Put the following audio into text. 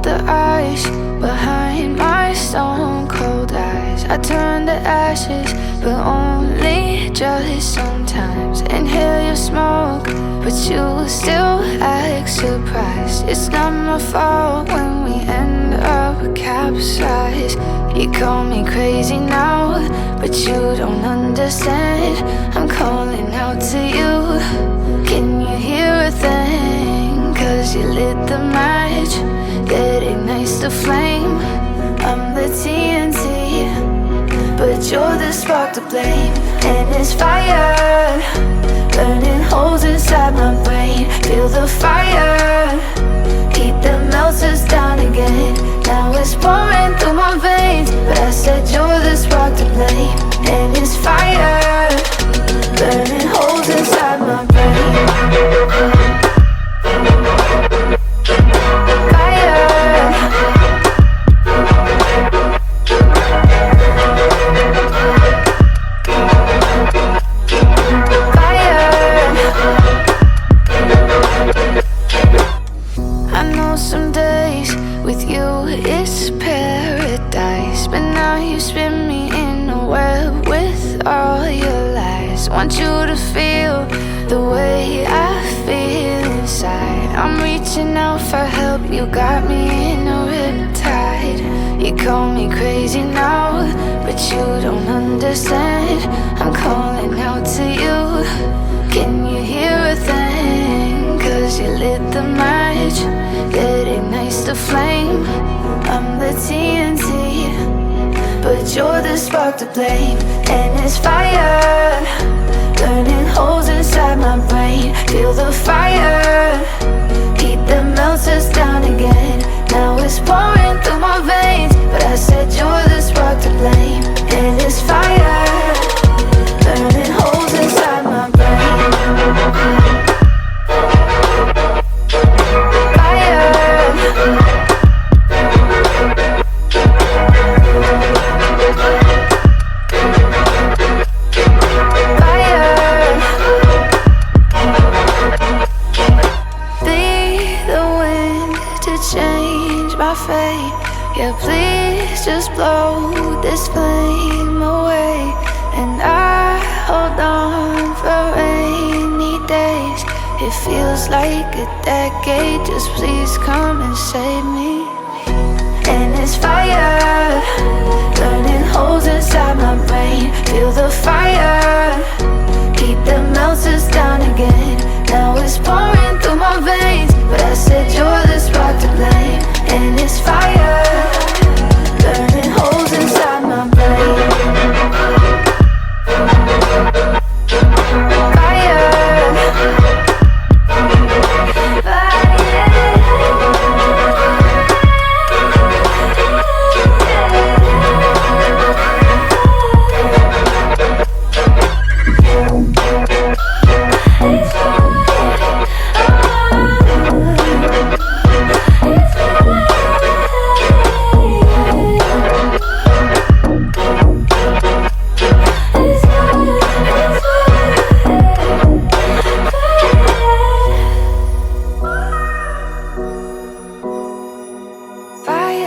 the ice behind my stone cold eyes. I turn to ashes, but only just sometimes. Inhale your smoke, but you still act surprised. It's not my fault when we end up capsized. You call me crazy now, but you don't understand. I'm calling out to you. Can you hear a thing? 'Cause you lit the match that ignites the flame. I'm the TNT, but you're the spark to blame. And it's fire, burning holes inside my brain. Feel the fire, heat that melts us down again. Now it's pouring through my veins, but I said you're the spark to blame. And it's fire, burning holes inside my brain. Want you to feel the way I feel inside. I'm reaching out for help, you got me in a riptide. You call me crazy now, but you don't understand. I'm calling out to you. Can you hear a thing? 'Cause you lit the match that ignites the flame. I'm the TNT, but you're the spark to blame. And it's fire, burning holes inside my brain. Feel the fire, heat that melts us down again. Now it's pouring through my veins, but I said you're the spark to blame. And it's fire, burning holes inside my brain. Yeah, please just blow this flame away. And I hold on for rainy days. It feels like a decade, just please come and save me. And it's fire, burning holes inside my brain. Feel the fire, heat that melts us down again. Now it's pouring through my veins, but I said you're the spark to blame. And it's fire, burning holes inside my brain. Fire.